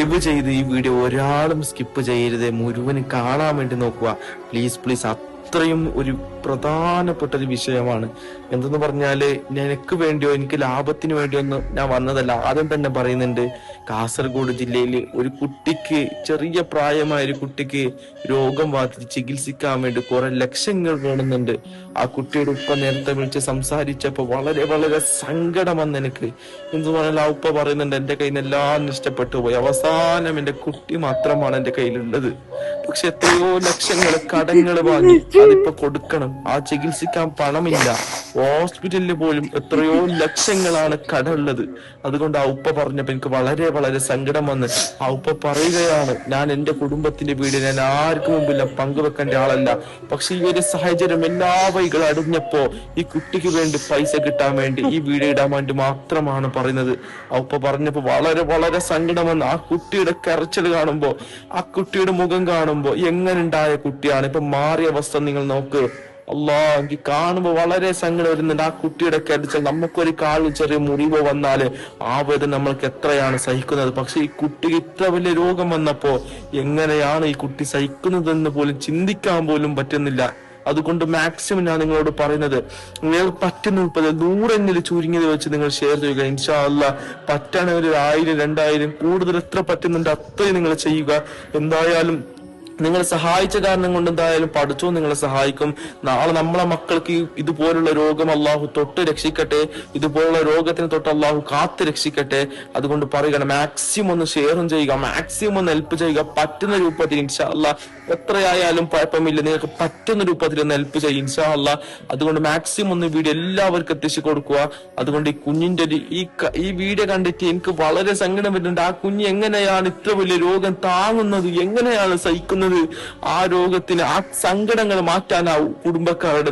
ദയവ് ചെയ്ത് ഈ വീഡിയോ ഒരാളും സ്കിപ്പ് ചെയ്യരുത്, മുഴുവൻ കാണാൻ വേണ്ടി നോക്കുക പ്ലീസ് പ്ലീസ്. അത്രയും ഒരു പ്രധാനപ്പെട്ട ഒരു വിഷയമാണ്. എന്തെന്ന് പറഞ്ഞാല് നിനക്ക് വേണ്ടിയോ എനിക്ക് ലാഭത്തിന് വേണ്ടിയോ ഒന്നും ഞാൻ വന്നതല്ല. ആദ്യം തന്നെ പറയുന്നുണ്ട്, കാസർഗോഡ് ജില്ലയിൽ ഒരു കുട്ടിക്ക്, ചെറിയ പ്രായമായ ഒരു കുട്ടിക്ക് രോഗം ബാധിച്ച് ചികിത്സിക്കാൻ വേണ്ടി കുറെ ലക്ഷങ്ങൾ വേണമെന്നുണ്ട്. ആ കുട്ടിയുടെ ഉപ്പ നേരത്തെ വിളിച്ച് സംസാരിച്ചപ്പോ വളരെ വളരെ സങ്കടം വന്ന് എനിക്ക്. എന്ത് പറഞ്ഞാൽ ആ ഉപ്പ പറയുന്നുണ്ട്, എന്റെ കയ്യിൽ നിന്ന് എല്ലാം നഷ്ടപ്പെട്ടു പോയി, അവസാനം എന്റെ കുട്ടി മാത്രമാണ് എന്റെ കയ്യിലുള്ളത്. പക്ഷെ എത്രയോ ലക്ഷങ്ങൾ കടങ്ങൾ വാങ്ങി അതിപ്പോ കൊടുക്കണം, ആ ചികിത്സിക്കാൻ പണമില്ല, ഹോസ്പിറ്റലിൽ പോലും എത്രയോ ലക്ഷങ്ങളാണ് കടമുള്ളത്. അതുകൊണ്ട് ആ ഉപ്പ പറഞ്ഞപ്പോ എനിക്ക് വളരെ വളരെ സങ്കടം വന്ന് ആ ഉപ്പ പറയുകയാണ്, ഞാൻ എന്റെ കുടുംബത്തിന്റെ വീട് ഞാൻ ആർക്കും മുമ്പില്ല പങ്കുവെക്കേണ്ട ആളല്ല, പക്ഷെ ഈ ഒരു സാഹചര്യം എല്ലാ വഴികളും അടിഞ്ഞപ്പോ ഈ കുട്ടിക്ക് വേണ്ടി പൈസ കിട്ടാൻ വേണ്ടി ഈ വീഡിയോ ഇടാൻ വേണ്ടി മാത്രമാണ് പറയുന്നത്. ആ ഉപ്പ പറഞ്ഞപ്പോ വളരെ വളരെ സങ്കടം വന്ന്. ആ കുട്ടിയുടെ കരച്ചിൽ കാണുമ്പോ, ആ കുട്ടിയുടെ മുഖം കാണുമ്പോ, എങ്ങനെ ഉണ്ടായ കുട്ടിയാണ്, ഇപ്പൊ മാറിയ അവസ്ഥ നിങ്ങൾ നോക്ക്. എനിക്ക് കാണുമ്പോ വളരെ സങ്കടം വരുന്നുണ്ട്. ആ കുട്ടിയുടെ കരച്ചിൽ, നമുക്കൊരു കാലിൽ ചെറിയ മുറിവോ വന്നാല് ആ വേദന നമ്മൾക്ക് എത്രയാണ് സഹിക്കുന്നത്. പക്ഷെ ഈ കുട്ടിക്ക് ഇത്ര വലിയ രോഗം വന്നപ്പോ എങ്ങനെയാണ് ഈ കുട്ടി സഹിക്കുന്നതെന്ന് പോലും ചിന്തിക്കാൻ പോലും പറ്റുന്നില്ല. അതുകൊണ്ട് മാക്സിമം ഞാൻ നിങ്ങളോട് പറയുന്നത്, നിങ്ങൾ പറ്റുന്ന 100 ചുരുങ്ങിയത് വെച്ച് നിങ്ങൾ ഷെയർ ചെയ്യുക. ഇൻഷാ അല്ലാഹ് പറ്റാണെങ്കിൽ 1000 2000 കൂടുതൽ എത്ര പറ്റുന്നുണ്ട് അത്രയും നിങ്ങൾ ചെയ്യുക. എന്തായാലും നിങ്ങൾ സഹായിച്ച കാരണം കൊണ്ട് എന്തായാലും പഠിച്ചോ നിങ്ങളെ സഹായിക്കും. നാളെ നമ്മളെ മക്കൾക്ക് ഇതുപോലുള്ള രോഗം അള്ളാഹു തൊട്ട് രക്ഷിക്കട്ടെ, ഇതുപോലുള്ള രോഗത്തിന് തൊട്ട് അള്ളാഹു കാത്ത് രക്ഷിക്കട്ടെ. അതുകൊണ്ട് പറയുകയാണ്, മാക്സിമം ഒന്ന് ഷെയറും ചെയ്യുക, മാക്സിമം ഒന്ന് ഹെൽപ്പ് ചെയ്യുക. പറ്റുന്ന രൂപത്തിൽ ഇൻഷാ അല്ലാഹ് എത്രയായാലും കുഴപ്പമില്ല, നിങ്ങൾക്ക് പറ്റുന്ന രൂപത്തിൽ ഒന്ന് ഹെൽപ്പ് ചെയ്യും ഇൻഷാ അല്ലാഹ്. അതുകൊണ്ട് മാക്സിമം ഒന്ന് വീഡിയോ എല്ലാവർക്കും എത്തിച്ചു കൊടുക്കുക. അതുകൊണ്ട് ഈ കുഞ്ഞിന്റെ ഈ വീഡിയോ കണ്ടിട്ട് എനിക്ക് വളരെ സങ്കടം വരുന്നുണ്ട്. ആ കുഞ്ഞ് എങ്ങനെയാണ് ഇത്ര വലിയ രോഗം താങ്ങുന്നത്, എങ്ങനെയാണ് സഹിക്കുന്നത്? ആ രോഗത്തിന്, ആ സങ്കടങ്ങൾ മാറ്റാൻ ആ കുടുംബക്കാരുടെ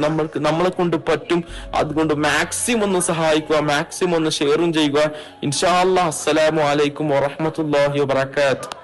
നമ്മളെ കൊണ്ട് പറ്റും. അതുകൊണ്ട് മാക്സിമം ഒന്ന് സഹായിക്കുക, മാക്സിമം ഒന്ന് ഷെയറും ചെയ്യുക. ഇൻഷാ അല്ലാഹ്. അസ്സലാമു അലൈക്കും വറഹ്മത്തുള്ളാഹി വബറകാതുഹു.